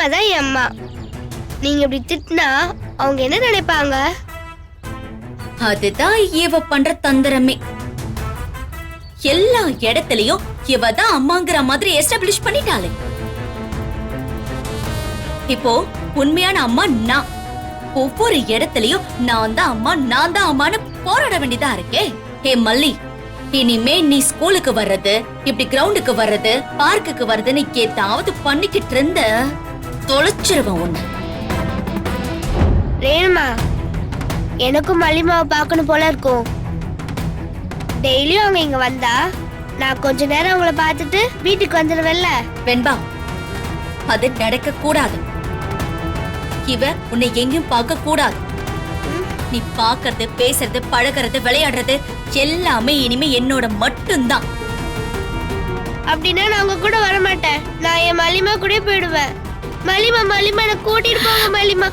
மல்லிமா தான் என் அம்மா. நீங்க இப்படி திட்டினா அவங்க என்ன நினைப்பாங்க? அதுதான் இவ பண்ற தந்திரமே. எல்லா இடத்துலயும் இவ தான் அம்மாங்கிற மாதிரி எஸ்டாப்லிஷ் பண்ணிட்டாளே. இப்போ உண்மையான அம்மா நான். ஒவ்வொரு இடத்துலயும் நான் தான் அம்மா, நான் தான் அம்மான்னு போராட வேண்டியதா இருக்கே. ஹே மல்லி, இனிமே நீ ஸ்கூலுக்கு வர்றது, இப்படி கிரவுண்டுக்கு வர்றது, பார்க்குக்கு வர்றதுன்னு ஏதாவது பண்ணிக்கிட்டு இருந்த தொலைச்சிருவேன் உன்னை. ரேணுமா, எனக்கும் மல்லிமாவை பார்க்கணும் போல இருக்கும். டெய்லியும் அவங்க இங்க வந்தா நான் கொஞ்ச நேரம் அவங்கள பார்த்துட்டு வீட்டுக்கு வந்துடுவேன்ல. வெண்பா, அது நடக்க கூடாது. இவ உன்னை எங்கேயும் பார்க்க கூடாது. நீ பாக்குறது, பேசுறது, பழகிறது, விளையாடுறது எல்லாமே இனிமே என்னோட மட்டும்தான். அப்படின்னா நான் உங்க கூட வர மாட்டேன். நான் என் மல்லிமா கூட போயிடுவேன். மல்லிமா, மல்லிமா என்ன கூட்டிட்டு போங்க மல்லிமா.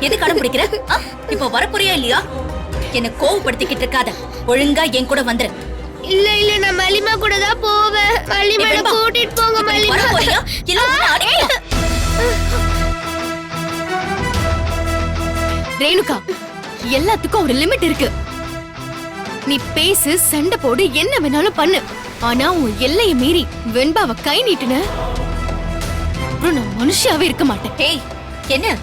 எது கடன் பிடிக்கிற? இப்ப வரப்போறியா இல்லையா? என்ன கோவப்படுத்திக்கிட்டு இருக்காத. ஒழுங்கா என் கூட வந்துரு. இல்ல இல்ல, நான் மல்லிமா கூட தான் போவேன். மல்லிமா என்ன கூட்டிட்டு போங்க மல்லிமா. வரப்போறியா இல்ல உன்னை அடிப்பேன். ரேணுகா, எல்லாத்துக்கும் ஒரு லிமிட் இருக்கு. நீ பேசு, சண்டை போடு, என்ன வேணாலும் பண்ணு. ஆனா உன் எல்லையை மீறி வெண்பாவை கை நீட்டுன, நான் மனுஷியாவே இருக்க மாட்டேன். ஏய், என்ன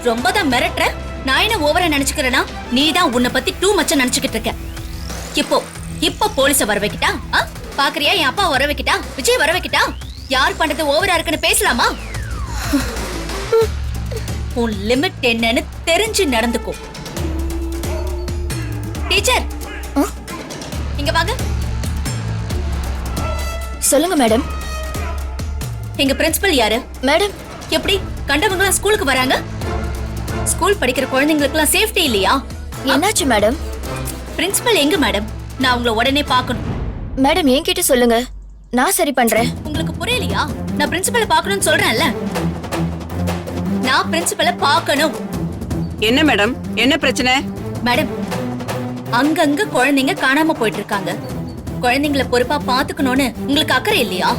ரொம்ப தான் மிரட்டுற? நான் என்ன ஓவரா நினைச்சுக்கிறேனா? நீதான் உன்னை பத்தி டூ மச்ச நினைச்சுக்கிட்டு இருக்க. இப்போ போலீஸ வர வைக்கிட்டா? பாக்குறியா? என் அப்பா வர வைக்கிட்டா? விஜய் வர வைக்கிட்டா? யார் பண்றது ஓவரா இருக்குன்னு பேசலாமா? உன் லிமிட் என்னன்னு தெரிஞ்சு நடந்துக்கோ. டீச்சர், இங்க வாங்க. சொல்லுங்க மேடம். எங்க பிரின்சிபல் யாரு? மேடம், எப்படி கண்டவங்க ஸ்கூலுக்கு வராங்க? ஸ்கூல் படிக்கிற குழந்தைங்களுக்குலாம் சேஃப்டி இல்லையா? என்னாச்சு மேடம்? பிரின்சிபல் எங்க மேடம்? நான் உங்களை உடனே பார்க்கணும். மேடம் என்கிட்ட சொல்லுங்க, நான் சரி பண்றேன். உங்களுக்கு புரியலையா? நான் பிரின்சிபலை பார்க்கணும்னு சொல்றேன்ல. நான் பிரின்சிபலை பார்க்கணும். என்ன மேடம், என்ன பிரச்சனை? மேடம், அங்கங்க குழந்தைங்க காணாம போயிட்டு இருக்காங்க. குழந்தைங்களை பொறுப்பா பாத்துக்கணும்னு உங்களுக்கு அக்கறை இல்லையா?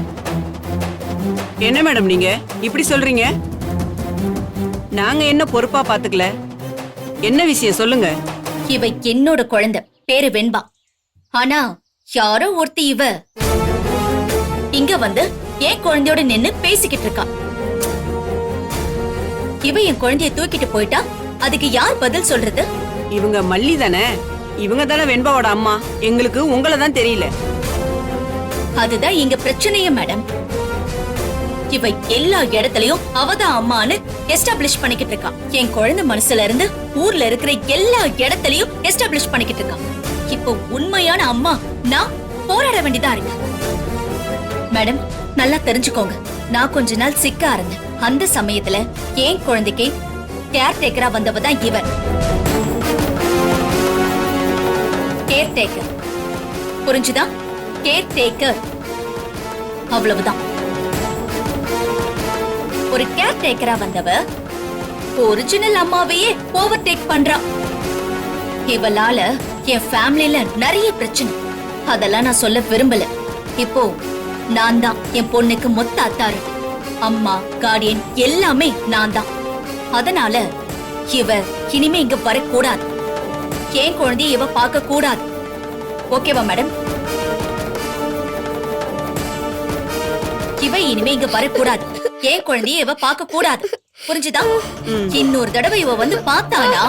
என்ன மேடம் நீங்க இப்படி சொல்றீங்க? நாங்க என்ன பொறுப்பா பாத்துக்கல? என்ன விஷயம் சொல்லுங்க. இவ என்னோட குழந்தை, பேரு வெண்பா. ஆனா யாரோ ஒருத்தி இவ இங்க வந்து என் குழந்தையோட நின்னு பேசிக்கிட்டு இருக்கா. இவ என் குழந்தைய தூக்கிட்டு போயிட்டா அதுக்கு யார் பதில் சொல்றது? இவங்க மல்லி தானே? இவங்க தானே வெண்பாவோட அம்மா. எங்களுக்கு உங்களை தான் தெரியல. அதுதான் இங்க பிரச்சனையே மேடம். இவ எல்லா இடத்துலயும் அவதான் அம்மான்னு எஸ்டாப்லிஷ் பண்ணிக்கிட்டு இருக்கா. என் குழந்தை மனசுல இருந்து ஊர்ல இருக்கிற எல்லா இடத்துலயும் எஸ்டாப்லிஷ் பண்ணிக்கிட்டு இருக்கா. இப்போ உண்மையான அம்மா நான் போராட வேண்டியதா இருக்கு. மேடம், நல்லா தெரிஞ்சுக்கோங்க. நான் கொஞ்ச நாள் சிக்கா இருந்தேன். அந்த சமயத்துல என் குழந்தைக்கு கேர் டேக்கரா வந்தவ தான் இவன். கேர் டேக்கர், புரிஞ்சுதா? கேர் டேக்கர், அவ்வளவுதான். ஒரு கேர் டேக்கரா வந்தவ ஒரிஜினல் அம்மாவையே ஓவர்டேக் பண்றா. இவளால என் ஃபேமிலில நிறைய பிரச்சனை. அதெல்லாம் நான் சொல்ல விரும்பல. இப்போ நான் தான் என் பொண்ணுக்கு மொத்த அத்தாரு. அம்மா, கார்டியன் எல்லாமே நான் தான். அதனால இவ இனிமே இங்க வரக்கூடாது. என் குழந்தைய இவ பார்க்க கூடாது. ஓகேவா மேடம்? இவ இனிமே இங்க வரக்கூடாது. என் குழந்தைய இவ பார்க்க கூடாது. புரிஞ்சுதா? இன்னொரு தடவை இவ வந்து பார்த்தானா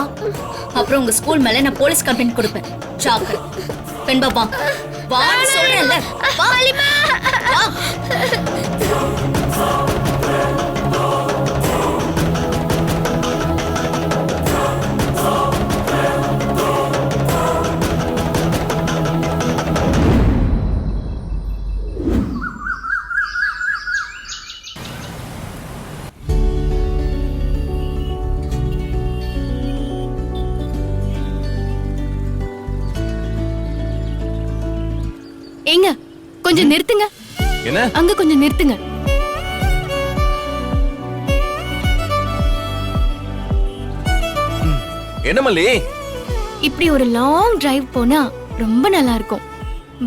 அப்புறம் உங்க ஸ்கூல் மேல நான் போலீஸ் கம்ப்ளைண்ட் கொடுப்பேன். சாக்கர் பெண்பா, வா வான்னு சொல்றேன்ல. வா. ஏங்க, கொஞ்சம் நிறுத்துங்க. என்ன? அங்க கொஞ்சம் நிறுத்துங்க. என்ன மல்லி? இப்படி ஒரு லாங் டிரைவ் போனா ரொம்ப நல்லா இருக்கும்.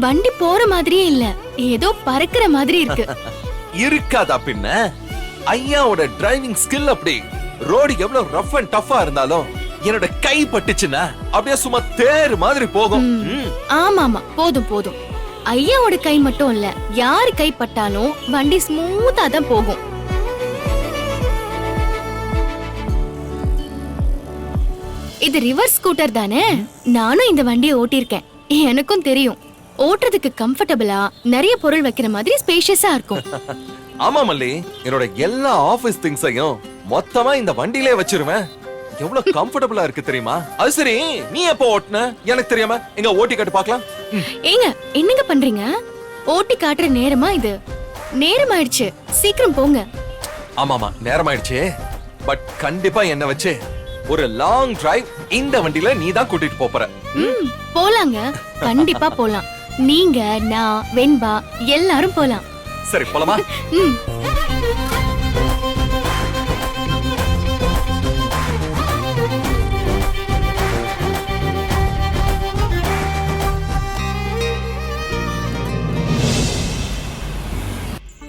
வண்டி போற மாதிரியே இல்ல, ஏதோ பறக்கிற மாதிரி இருக்கு. இருக்காதா பின்ன? ஐயாவோட டிரைவிங் ஸ்கில் அப்படி. ரோடு எவ்வளவு ரஃப் அண்ட் டஃபா இருந்தாலும் என்னோட கை பட்டுச்சுன்னா அப்படியே சும்மா தேர் மாதிரி போகும். ஆமா ஆமா, போதும் போதும். ஐயாவோட கை மட்டும் இல்ல, யாரு கை பட்டாலும் வண்டி ஸ்மூத்தா தான் போகும். இது ரிவர்ஸ் ஸ்கூட்டர் தானே? நானும் இந்த வண்டியை ஓட்டியிருக்கேன். எனக்கும் தெரியும், ஓட்டுறதுக்கு கம்ஃபர்டபுளா நிறைய பொருள் வைக்கிற மாதிரி ஸ்பேஷியஸா இருக்கும். ஆமா மல்லி, என்னோட எல்லா ஆபீஸ் திங்ஸையும் மொத்தமா இந்த வண்டியிலே வச்சிருவேன். எவ்வளவு கம்ஃபர்டபுளா இருக்கு தெரியுமா? அது சரி, நீ எப்போ ஓட்டுன எனக்கு தெரியாம? எங்க ஓட்டி காட்டு பார்க்கலாம். ஏங்க, என்னங்க பண்றீங்க? ஓட்டி காட்டுற நேரமா இது? நேரம் ஆயிடுச்சு, சீக்கிரம் போங்க. ஆமாமா, நேரம் ஆயிடுச்சு. பட் கண்டிப்பா என்ன வச்சு ஒரு லாங் டிரைவ் இந்த வண்டியில நீ தான் கூட்டிட்டு போற. போலாங்க, கண்டிப்பா போலாம். நீங்க, நான், வெண்பா எல்லாரும் போலாம். சரி, போலாமா? ம்.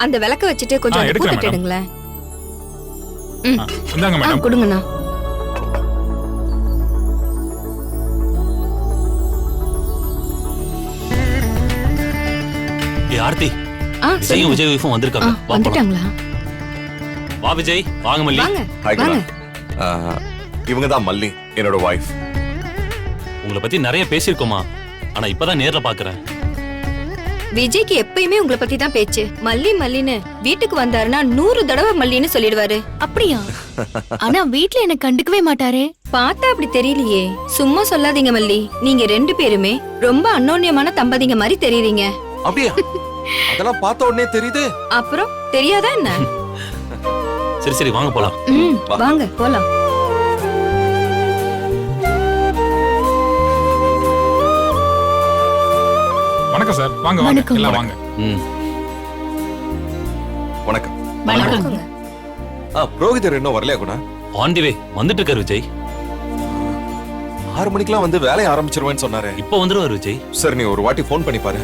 அந்த விளக்க வச்சுட்டு கொஞ்சம் அந்த எடுக்கிறேன் பூ மேடம். எடுங்களேன். இந்தாங்க மேடம். கொடுங்கண்ணா. ஏய் ஆர்த்தி, விஜயும் சொல்லுங்க. விஜய் வைஃபும் வந்திருக்காங்க. வா போலாம். வந்துட்டாங்களா? வா விஜய், வாங்க மல்லி. வாங்க Hi, வாங்க. குணா. இவங்க தான் மல்லி, என்னோட வைஃப். உங்களை பத்தி நிறைய பேசியிருக்கோமா, ஆனா இப்பதான் நேர்ல பாக்குறேன். விஜய்க்கு எப்பயுமே உங்களை பத்தி தான் பேச்சு. மல்லி மல்லின்னு வீட்டுக்கு வந்தாருன்னா 100 தடவை மல்லின்னு சொல்லிடுவாரு. அப்படியா? ஆனா வீட்ல என்ன கண்டுக்கவே மாட்டாரே. பார்த்தா அப்படி தெரியலையே. சும்மா சொல்லாதீங்க மல்லி, நீங்க 2 பேருமே ரொம்ப அன்னோன்யமான தம்பதிங்க மாதிரி தெரியுறீங்க. அப்படியா? அதெல்லாம் பார்த்த உடனே தெரியுது. அப்புறம் தெரியாதா என்ன? சரி சரி, வாங்க போலாம். வாங்க போலாம். வணக்கம் சார், வாங்க வாங்க, வணக்கம். எல்லாம் வாங்க. ம். வணக்கம். வணக்கங்க. புரோகிதர் இன்னும் வரலையா குணா? ஆன் தி வே வந்துட்டு இருக்காரு விஜய். 6 மணிக்கெல்லாம் வந்து வேலையை ஆரம்பிச்சிருவேன்னு சொன்னாரு. இப்போ வந்துருவாரு விஜய். சரி, நீ ஒரு வாட்டி ஃபோன் பண்ணி பாரு.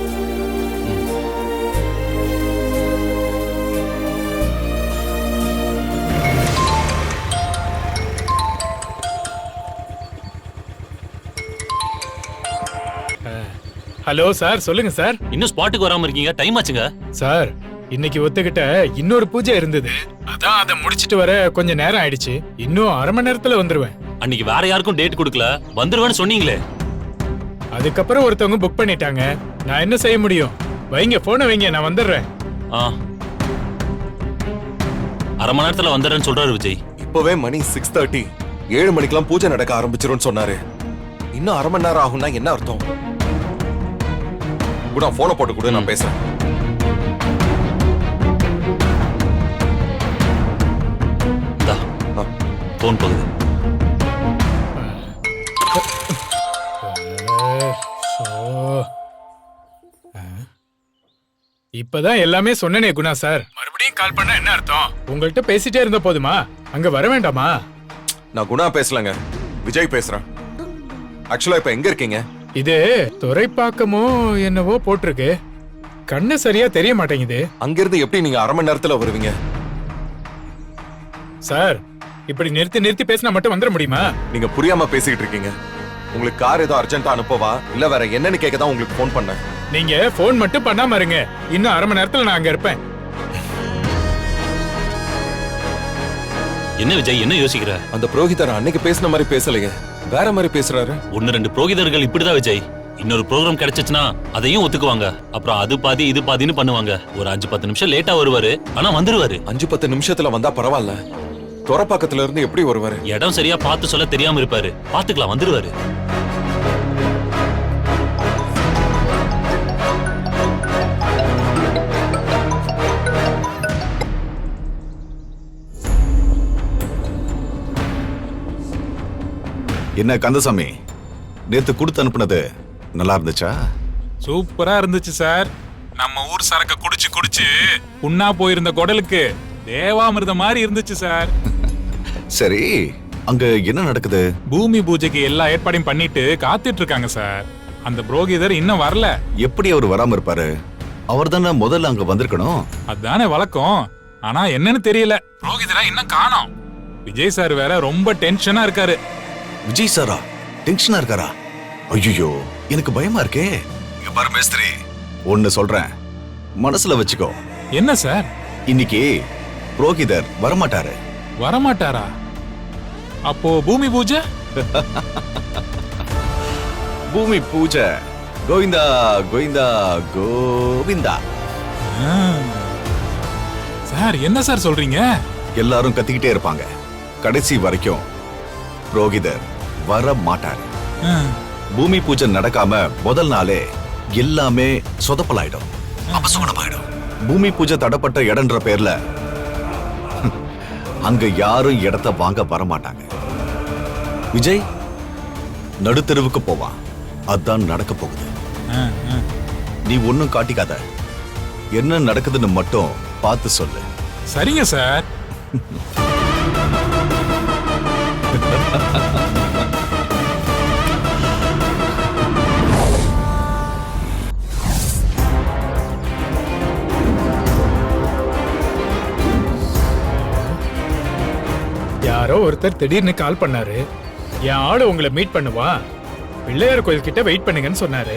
ஹலோ சார், சொல்லுங்க சார். இன்னும் ஸ்பாட்டுக்கு வராம இருக்கீங்க, டைம் ஆச்சுங்க. சார், இன்னைக்கு ஒத்துக்கிட்ட இன்னொரு பூஜை இருந்தது. அதான் அதை முடிச்சிட்டு வர கொஞ்சம் நேரம் ஆயிடுச்சு. இன்னும் அரை மணி நேரத்துல வந்துருவேன். அன்னைக்கு வேற யாருக்கும் டேட் கொடுக்கல, வந்துருவேன்னு சொன்னீங்களே. அதுக்கப்புறம் ஒருத்தவங்க புக் பண்ணிட்டாங்க. நான் என்ன செய்ய முடியும்? வைங்க, போனை வைங்க, நான் வந்துடுறேன். ஆ, அரை மணி நேரத்துல வந்துடுறேன்னு சொல்றாரு விஜய். இப்பவே மணி 6:30. 7 மணிக்கெல்லாம் பூஜை நடக்க ஆரம்பிச்சிரும்னு சொன்னாரு. இன்னும் அரை மணி நேரம் ஆகும்னா என்ன அர்த்தம்? கூட போனை போட்டு கூட நான் பேசுறேன். இந்தா, போன் போகுது. இப்பதான் எல்லாமே சொன்னனே குணா சார். மறுபடியும் கால் பண்ணா என்ன அர்த்தம்? உங்கள்கிட்ட பேசிட்டே இருந்த போதுமா? அங்க வர வேண்டாமா? நான் குணா பேசலங்க, விஜய் பேசுறேன். ஆக்சுவலா இப்ப எங்க இருக்கீங்க? இது துரைப்பாக்கமோ என்னவோ போட்டிருக்கு. கண்ணு சரியா தெரிய மாட்டேங்குது. அங்கிருந்து எப்படி நீங்க அரை மணி நேரத்துல வருவீங்க? சார், இப்படி நிறுத்தி நிறுத்தி பேசினா மட்டும் வந்துட முடியுமா? நீங்க புரியாம பேசிட்டு இருக்கீங்க. உங்களுக்கு கார் ஏதோ அர்ஜென்ட்டா அனுப்பவா இல்ல வேற என்னன்னு கேட்க தான் உங்களுக்கு ஃபோன் பண்ணேன். நீங்க போன் மட்டும் பண்ணாம இருங்க. இன்னும் அரை மணி நேரத்துல நான் அங்க இருப்பேன். என்ன விஜய், என்ன யோசிக்கிற? அந்த புரோகிதர் அன்னைக்கு பேசின மாதிரி பேசலையே, வேற மாதிரி பேசுறாரு. 1-2 புரோகிதர்கள் இப்படிதான் விஜய். இன்னொரு ப்ரோக்ராம் கிடைச்சிச்சுன்னா அதையும் ஒத்துக்குவாங்க. அப்புறம் அது பாதி இது பாதின்னு பண்ணுவாங்க. ஒரு 5-10 நிமிஷம் லேட்டா வருவாரு, ஆனா வந்துருவாரு. 5-10 நிமிஷத்துல வந்தா பரவாயில்ல, துறப்பாக்கத்துல இருந்து எப்படி வருவாரு? இடம் சரியா பார்த்து சொல்ல தெரியாம இருப்பாரு. பாத்துக்கலாம், வந்துருவாரு. என்ன கந்தசாமி, நேத்து கொடுத்து அனுப்புனது நல்லா இருந்துச்சா? சூப்பரா இருந்துச்சு சார். நம்ம ஊர் சரக்க குடிச்சு குடிச்சு புண்ணா போயிருந்த குடலுக்கு தேவாமிர்தம் மாதிரி இருந்துச்சு சார். சரி, அங்க என்ன நடக்குது? பூமி பூஜைக்கு எல்லா ஏற்பாடையும் பண்ணிட்டு காத்துட்டு இருக்காங்க சார். அந்த புரோகிதர் இன்னும் வரல. எப்படி அவர் வராம இருப்பாரு? அவர் தானே முதல்ல அங்க வந்திருக்கணும். அதானே வழக்கம். ஆனா என்னன்னு தெரியல, புரோகிதரா இன்னும் காணோம். விஜய் சார் வேற ரொம்ப டென்ஷனா இருக்காரு. விஜய் சாரா டென்ஷனா இருக்காரா? ஐயோ, எனக்கு பயமா இருக்கே. இங்க பாரு மேஸ்திரி, ஒன்னு சொல்றேன், மனசுல வச்சுக்கோ. என்ன சார்? இன்னைக்கு புரோகிதர் வரமாட்டாரு. வரமாட்டாரா? அப்போ பூமி பூஜை? பூமி பூஜை கோவிந்தா கோவிந்தா கோவிந்தா. சார் என்ன சார் சொல்றீங்க? எல்லாரும் கத்திக்கிட்டே இருப்பாங்க. கடைசி வரைக்கும் புரோகிதர் வர மாட்டாரு. பூமி பூஜை நடக்காம முதல் நாளே எல்லாமே சொதப்பலாயிடும், அபசகுணமாயிடும். பூமி பூஜை தடப்பட்ட இடம்ன்ற பேர்ல அங்க யாரும் இடத்த வாங்க வர மாட்டாங்க. விஜய் நடுத்தெருவுக்கு போவான். அதான் நடக்க போகுது. நீ ஒன்னும் காட்டிக்காத, என்ன நடக்குதுன்னு மட்டும் பார்த்து சொல்லு. சரிங்க சார். யாரோ ஒருத்தர் திடீர்னு கால் பண்ணாரு. என் ஆளு உங்களை மீட் பண்ணுவா, பிள்ளையார் கோயில் கிட்ட வெயிட் பண்ணுங்கன்னு சொன்னாரு.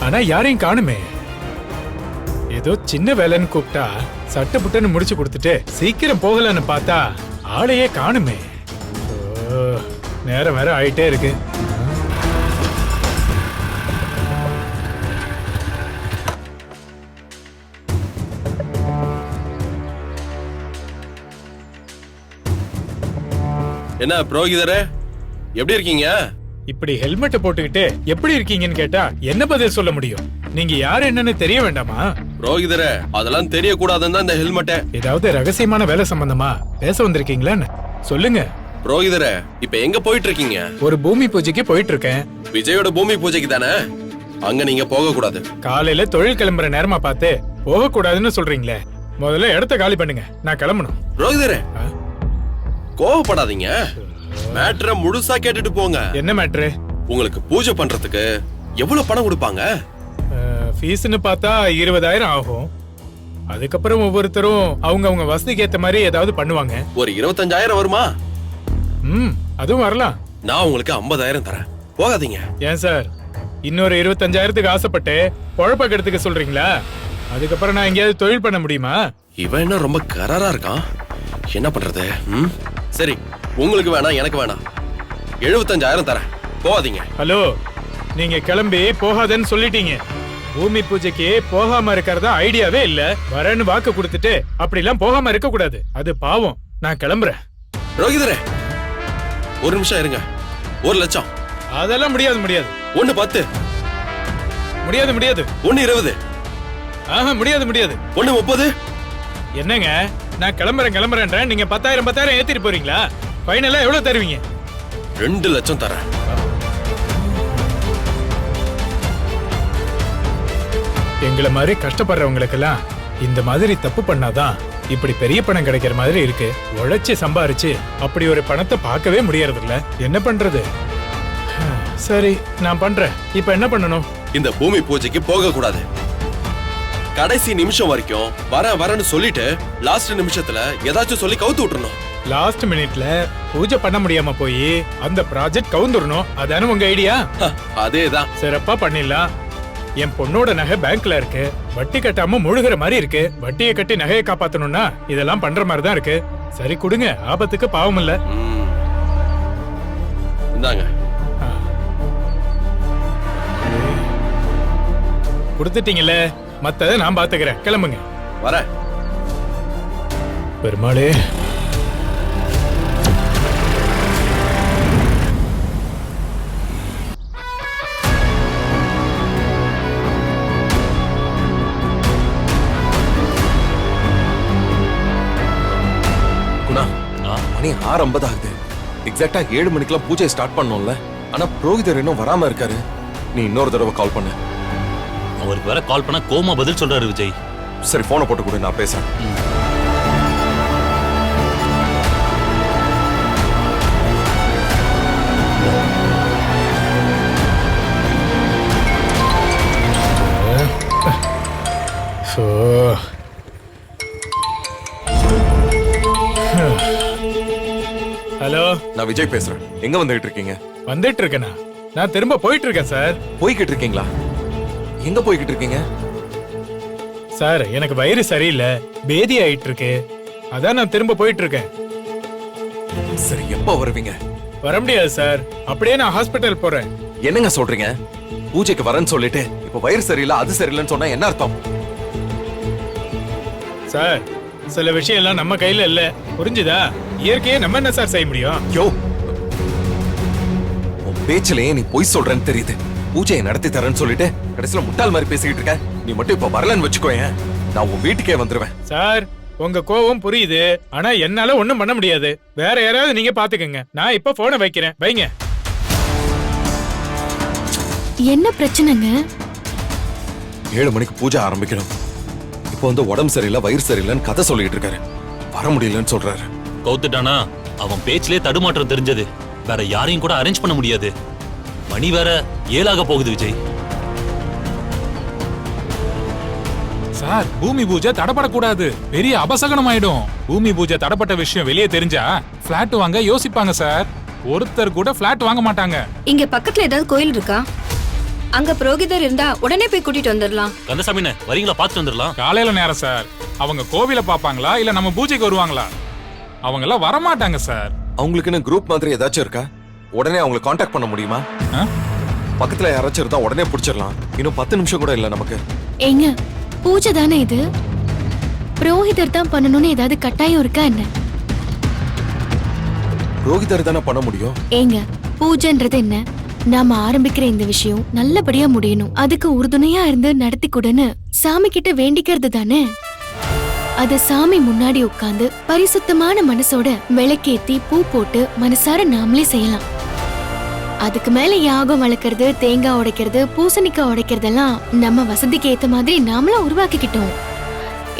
ஆனா யாரையும் காணுமே. ஏதோ சின்ன வேலைன்னு கூப்பிட்டா சட்டு புட்டுன்னு முடிச்சு கொடுத்துட்டு சீக்கிரம் போகலன்னு பார்த்தா ஆளையே காணுமே. ஓ, நேரம் வேற ஆயிட்டே இருக்கு. என்ன புரோகிதரே, எப்படி இருக்கீங்க? இப்படி ஹெல்மெட் போட்டுக்கிட்டு எப்படி இருக்கீங்கன்னு கேட்டா என்ன பதில் சொல்ல முடியும்? நீங்க யார் என்னன்னு தெரிய வேண்டாமா? புரோகிதரே, அதெல்லாம் தெரியக்கூடாதுன்னு தான் இந்த ஹெல்மெட்டை. ஏதாவது ரகசியமான வேலை சம்பந்தமா பேச வந்திருக்கீங்களா? சொல்லுங்க. புரோகிதரே, இப்ப எங்க போயிட்டு இருக்கீங்க? ஒரு பூமி பூஜைக்கு போயிட்டு இருக்கேன். விஜயோட பூமி பூஜைக்கு தானே? அங்க நீங்க போக கூடாது. காலையில தொழில் கிளம்புற நேரமா பார்த்து போக கூடாதுன்னு சொல்றீங்களே, முதல்ல இடத்த காலி பண்ணுங்க, நான் கிளம்பணும். புரோகிதரே, கோவப்படாதீங்க, மேட்ரை முழுசா கேட்டுட்டு போங்க. என்ன மேட்ரு? உங்களுக்கு பூஜை பண்றதுக்கு எவ்வளவு பணம் கொடுப்பாங்க? ஃபீஸ்னு பார்த்தா 20,000 ஆகும். அதுக்கப்புறம் ஒவ்வொருத்தரும் அவங்க வசதிக்கு ஏத்த மாதிரி ஏதாவது பண்ணுவாங்க. ஒரு 25,000 வருமா? அதுவும் வரலாம். நான் உங்களுக்கு 50,000 தரேன், போகாதீங்க. ஏன் சார், இன்னொரு 25,000க்கு ஆசைப்பட்டு பொழப்ப கெடுத்துக்க சொல்றீங்களா? அதுக்கப்புறம் நான் எங்கேயாவது தொழில் பண்ண முடியுமா? இவன் என்ன ரொம்ப கராரா இருக்கான், என்ன பண்றது? சரி, உங்களுக்கு வேணாம், எனக்கு வேணாம், 75,000 தரேன், போகாதீங்க. ஹலோ, நீங்க கிளம்பி போகாதன்னு சொல்லிட்டீங்க. பூமி பூஜைக்கு போகாம இருக்கிறதா ஐடியாவே இல்ல. வரேன்னு வாக்கு கொடுத்துட்டு அப்படிலாம் போகாம இருக்க கூடாது, அது பாவம். நான் கிளம்புறேன். ரோகிதரே, ஒரு நிமிஷம் இருங்க. 1,00,000. அதெல்லாம் முடியாது. 1,10. முடியாது. 1,20. முடியாது. 1,30. என்னங்க, நான் கிளம்புறேன்றேன், நீங்க 10,000 ஏத்திட்டு போறீங்களா? ஃபைனலா எவ்வளவு தருவீங்க? 2,00,000 தரேன். எங்களை மாதிரி கஷ்டப்படுறவங்களுக்கெல்லாம் இந்த மாதிரி தப்பு பண்ணாதான் இப்படி பெரிய பணம் கிடைக்கிற மாதிரி இருக்கு. உழைச்சு சம்பாரிச்சு அப்படி ஒரு பணத்தை பார்க்கவே முடியறது இல்ல. என்ன பண்றது? சரி, நான் பண்றேன். இப்ப என்ன பண்ணணும்? இந்த பூமி பூஜைக்கு போக கூடாது. கடைசி நிமிஷம் வரைக்கும் வரேன்னு சொல்லிட்டு லாஸ்ட் நிமிஷத்துல ஏதாச்சும் சொல்லி கவுத்து விட்டுறணும். லாஸ்ட் மினிட்ல பூஜை பண்ண முடியாம போய் அந்த ப்ராஜெக்ட் கவுந்துடணும். அதானே உங்க ஐடியா? அதேதான். சிறப்பா பண்ணிடலாம். என் பொண்ணோட நகை பேங்க்ல இருக்கு, வட்டி கட்டாம முழுகிற மாதிரி இருக்கு. வட்டியை கட்டி நகையை காப்பாத்தணும்னா இதெல்லாம் பண்ற மாதிரி தான் இருக்கு. சரி கொடுங்க, ஆபத்துக்கு பாவம் இல்ல. இந்தாங்க. கொடுத்துட்டீங்கல்ல, மத்தத நான் பாத்துக்கிறேன். கிளம்புங்க. வரேன். பெருமாளே, மணி 6:50 ஆகுது. எக்ஸாக்டா 7 மணிக்கெல்லாம் பூஜை ஸ்டார்ட் பண்ணோம்ல. ஆனா புரோகிதர் இன்னும் வராம இருக்காரு. நீ இன்னொரு தடவை கால் பண்ணு. அவருக்கு வேற கால் பண்ணா கோமா பதில் சொல்றாரு விஜய். சரி, போனை போட்டு கொடு, நான் பேசுறேன். நான் விஜய் பேசுறேன். எங்க வந்துகிட்டு இருக்கீங்க? வந்துட்டு இருக்கேனா? நான் திரும்ப போயிட்டு இருக்கேன் சார். போய்கிட்டு இருக்கீங்களா? எங்க போய்கிட்டு இருக்கீங்க? சார் எனக்கு வயிறு சரியில்லை, பேதி ஆயிட்டு இருக்கு, அதான் நான் திரும்ப போயிட்டு இருக்கேன். சரி, எப்ப வருவீங்க? வர முடியாது சார், அப்படியே நான் ஹாஸ்பிட்டல் போறேன். என்னங்க சொல்றீங்க? பூஜைக்கு வரேன்னு சொல்லிட்டு இப்ப வயிறு சரியில்லை அது சரியில்லைன்னு சொன்னா என்ன அர்த்தம்? சார் சில விஷயம் எல்லாம் நம்ம கையில இல்ல, புரிஞ்சுதா? இயற்கையே நம்ம என்ன சார் செய்ய முடியும்? யோ, உன் பேச்சிலேயே நீ பொய் சொல்றேன்னு தெரியுது. பூஜையை நடத்தி தரேன்னு சொல்லிட்டு கடைசியில முட்டாள் மாதிரி பேசிக்கிட்டு இருக்க. நீ மட்டும் இப்ப வரலன்னு வச்சுக்கோயேன், நான் உன் வீட்டுக்கே வந்துருவேன். சார் உங்க கோவம் புரியுது, ஆனா என்னால ஒண்ணும் பண்ண முடியாது. வேற யாராவது நீங்க பாத்துக்கங்க. நான் இப்ப போனை வைக்கிறேன், வைங்க. என்ன பிரச்சனைங்க? 7 மணிக்கு பூஜை ஆரம்பிக்கணும். இப்போ வந்து உடம்பு சரியில்லை வயிறு சரியில்லைன்னு கதை சொல்லிட்டு இருக்காரு. வர முடியலன்னு சொல்றாரு. கவுத்துட்டானா? அவன் பேச்சிலே தடுமாற்றம் தெரிஞ்சது. வேற யாரையும் கூட அரேஞ்ச் பண்ண முடியாது. மணி வேற 7 போகுது விஜய். சார், பூமி பூஜை தடப்படக்கூடாது, பெரிய அபசகனம் ஆயிடும். பூமி பூஜை தடப்பட்ட விஷயம் வெளியே தெரிஞ்சா பிளாட் வாங்க யோசிப்பாங்க சார். ஒருத்தர் கூட பிளாட் வாங்க மாட்டாங்க. இங்க பக்கத்துல ஏதாவது கோயில் இருக்கா? அங்க புரோகிதர் இருந்தா உடனே போய் கூட்டிட்டு வந்துடலாம். கந்தசாமினே, வரீங்களா? பாத்துட்டு வந்துடலாம். காலையில நேரம் சார். அவங்க கோவில பாப்பாங்களா இல்ல நம்ம பூஜைக்கு வருவாங்களா? அவங்க எல்லாம் வரமாட்டாங்க சார். அவங்களுக்குன்னு குரூப் மாதிரி ஏதாச்சும் இருக்கா? உடனே அவங்களை காண்டாக்ட் பண்ண முடியுமா? ஆ? பக்கத்துல யாராச்சும் இருந்தா உடனே பிடிச்சிடலாம். இன்னும் 10 நிமிஷம் கூட இல்ல நமக்கு. ஏங்க, பூஜை தானே இது, புரோகிதர் தான் பண்ணணும்னு ஏதாவது கட்டாயம் இருக்கா என்ன? புரோகிதர் தானே பண்ண முடியும். ஏங்க, பூஜைன்றது என்ன? நாம ஆரம்பிக்கிற இந்த விஷயம் நல்லபடியா முடியணும், அதுக்கு உறுதுணையா இருந்து நடத்தி கொடுன்னு சாமி கிட்ட வேண்டிக்கிறது தானே. அத சாமி முன்னாடி உட்கார்ந்து பரிசுத்தமான மனசோட விளக்கேத்தி பூ போட்டு மனசார நாமளே செய்யலாம். அதுக்கு மேல யாகம் வளர்க்கறது, தேங்காய் உடைக்கிறது, பூசணிக்காய் உடைக்கிறதெல்லாம் நம்ம வசதிக்கு ஏத்த மாதிரி நாமளா உருவாக்கிக்கிட்டோம்.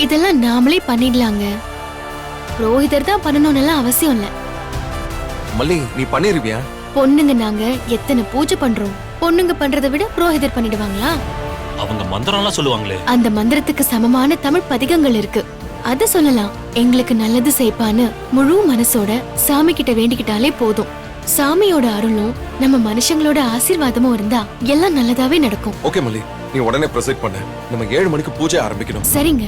இதெல்லாம் நாமளே பண்ணிடலாங்க. புரோகிதர் தான் பண்ணணும்னு அவசியம் இல்ல. மல்லி, நீ பண்ணிருவியா? பொண்ணுங்க நாங்க எத்தனை பூஜை பண்றோம், பொண்ணுங்க பண்றதை விட புரோகிதர் பண்ணிடுவாங்களா? அவங்க மந்திரம்லாம் சொல்லுவாங்களே. அந்த மந்திரத்துக்கு சமமான தமிழ் பதிகங்கள் இருக்கு, அத சொல்லலாம். எங்களுக்கு நல்லது செய்ப்பான்னு முழு மனசோட சாமி கிட்ட வேண்டிக்கிட்டாலே போதும். சாமியோட அருளும் நம்ம மனுஷங்களோட ஆசீர்வாதமும் இருந்தா எல்லாம் நல்லதாவே நடக்கும். ஓகே மல்லி, நீ உடனே ப்ரொசீட் பண்ணு. நம்ம 7 மணிக்கு பூஜை ஆரம்பிக்கணும். சரிங்க.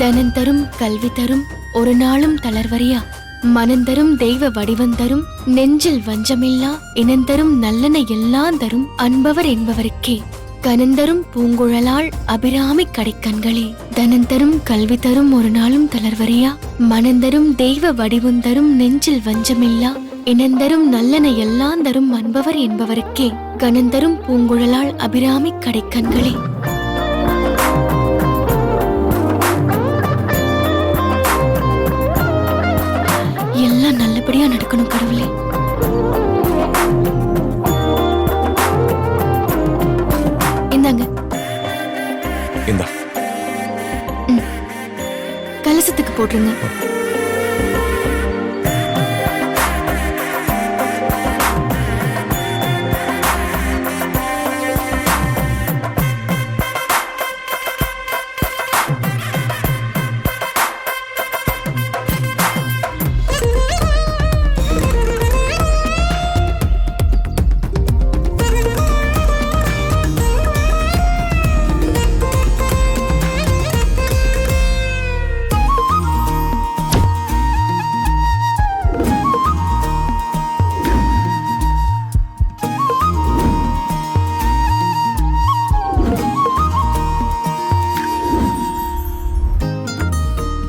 தனந்தரும் கல்வி தரும் ஒரு நாளும் தளர்வறியா, மனந்தரும் தெய்வ வடிவந்தரும் நெஞ்சில் வஞ்சமில்லா, இனந்தரும் நல்லன எல்லாம் தரும் அன்பவர் என்பவருக்கே, கனந்தரும் பூங்குழலாள் அபிராமி கடைக்கண்களே. தனந்தரும் கல்வி தரும் ஒரு நாளும் தளர்வறியா, மனந்தரும் தெய்வ வடிவந்தரும் நெஞ்சில் வஞ்சமில்லா, இனந்தரும் நல்லன எல்லாம் தரும் அன்பவர் என்பவருக்கே, கனந்தரும் பூங்குழலாள் அபிராமி கடைக்கண்களே. எல்லாம் நல்லபடியா நடக்கணும் கடவுளே. இந்தாங்க. இந்தா. கலசத்துக்கு போட்டுருங்க.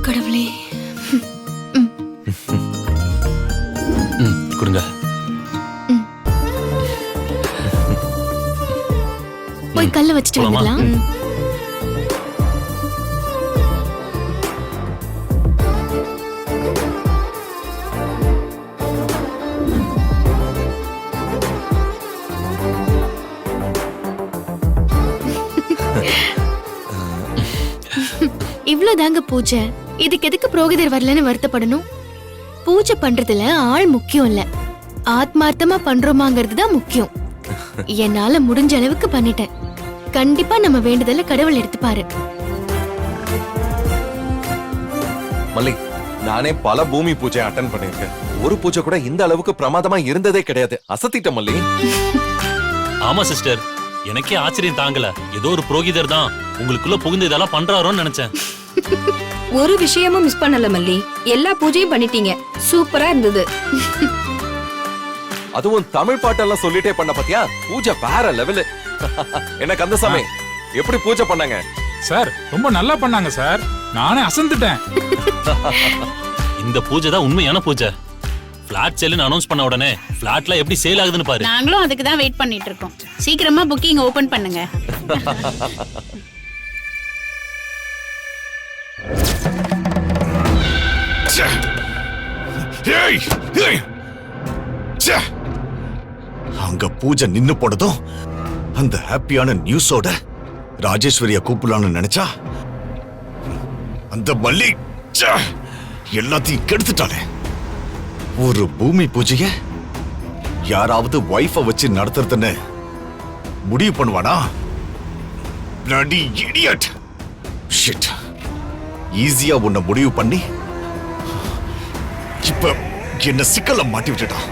கடவுளே. கொடுங்க. போய் கல்ல வச்சுட்டு வந்துடலாம். இவ்ளோதாங்க பூஜை. இதுக்கு எதுக்கு புரோகிதர் வரலன்னு வருத்தப்படணும்? பூஜை பண்றதுல ஆள் முக்கியம் இல்ல, ஆத்மார்த்தமா பண்றோமாங்கிறது தான் முக்கியம். என்னால முடிஞ்ச அளவுக்கு பண்ணிட்டேன். கண்டிப்பா நம்ம வேண்டுதல கடவுள் எடுத்துப்பாரு. மல்லி, நானே பல பூமி பூஜை அட்டன் பண்ணிருக்கேன். ஒரு பூஜை கூட இந்த அளவுக்கு பிரமாதமா இருந்ததே கிடையாது. அசத்திட்ட மல்லி. ஆமா சிஸ்டர், எனக்கே ஆச்சரியம் தாங்கல. ஏதோ ஒரு புரோகிதர் தான் உங்களுக்குள்ள புகுந்து இதெல்லாம் பண்றாரோன்னு நினைச்சேன். ஒரு விஷயமும் மிஸ் பண்ணல மல்லி. எல்லா பூஜையும் பண்ணிட்டீங்க. சூப்பரா இருந்தது. அதுவும் தமிழ் பாட்டெல்லாம் சொல்லிட்டே பண்ண பாத்தியா? பூஜை வேற லெவலு. என்ன கந்தசாமி, எப்படி பூஜை பண்ணாங்க? சார் ரொம்ப நல்லா பண்ணாங்க சார். நானே அசந்துட்டேன். இந்த பூஜை தான் உண்மையான பூஜை. பிளாட் சேல்னு அனௌன்ஸ் பண்ண உடனே பிளாட்ல எப்படி சேல் ஆகுதுன்னு பாரு. நாங்களும் அதுக்கு தான் வெயிட் பண்ணிட்டு இருக்கோம். சீக்கிரமா புக்கிங் ஓபன் பண்ணுங்க. அங்க பூஜை நின்னு போனதும் அந்த ஹாப்பியான நியூஸோட ராஜேஸ்வரிய கூப்பிடலாம்னு நினைச்சா அந்த மல்லி எல்லாத்தையும் கெடுத்துட்டானே. ஒரு பூமி பூஜைய யாராவது வைஃப வச்சு நடத்துறதுன்னு முடிவு பண்ணுவானா? bloody idiot. shit. ஈஸியா உன்னை முடிவு பண்ணி இப்ப என்ன சிக்கல்ல மாட்டி விட்டுட்டான்.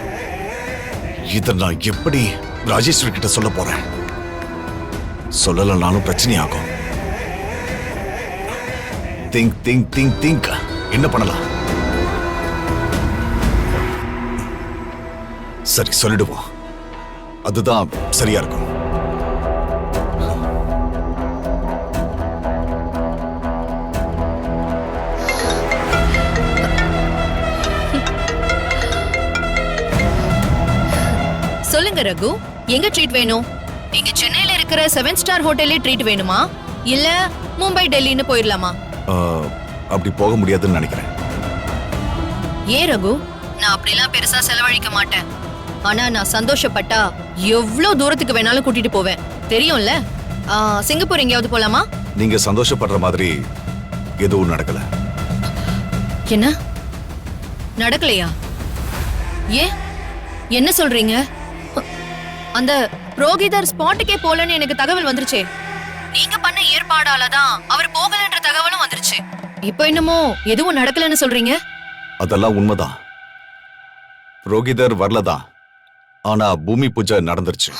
இத நான் எப்படி ராஜேஸ்வரி கிட்ட சொல்ல போறேன்? சொல்லலனாலும் பிரச்சனை ஆகும். திங்க் என்ன பண்ணலாம்? சரி, சொல்லிடுவோம். அதுதான் சரியா இருக்கும். சொல்லுங்க ரகு, எங்க ட்ரீட் வேணும்? இங்க சென்னையில இருக்கிற 7 ஸ்டார் ஹோட்டல்லே ட்ரீட் வேணுமா, இல்ல மும்பை டெல்லின்னு போயிடலாமா? அப்படி போக முடியாதுன்னு நினைக்கிறேன். ஏன் ரகு? நான் அப்படிலாம் பெருசா செலவழிக்க மாட்டேன். ஆனா நான் சந்தோஷப்பட்டா எவ்வளவு தூரத்துக்கு வேணாலும் கூட்டிட்டு போவேன், தெரியும்ல? சிங்கப்பூர் எங்கேயாவது போலாமா? நீங்க சந்தோஷப்படுற மாதிரி எதுவும் நடக்கல. என்ன நடக்கலையா? ஏன், என்ன சொல்றீங்க? அந்த புரோகிதர் ஸ்பாட்டுக்கே போலன்னு எனக்கு தகவல் வந்துருச்சே. நீங்க பண்ண ஏற்பாடாலதான் அவர் போகலன்ற தகவலும் வந்துருச்சு. இப்போ என்னமோ எதுவும் நடக்கலன்னு சொல்றீங்க? அதெல்லாம் உண்மைதான். புரோகிதர் வரலதான், ஆனா பூமி பூஜை நடந்துருச்சு.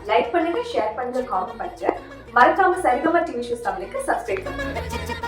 லைக் பண்ணுங்க, ஷேர் பண்ணுங்க, காமெண்ட் பண்ணுங்க. மறக்காம சரிகமா டிவி ஷோஸ் தமிழுக்கு சப்ஸ்கிரைப் பண்ணுங்க.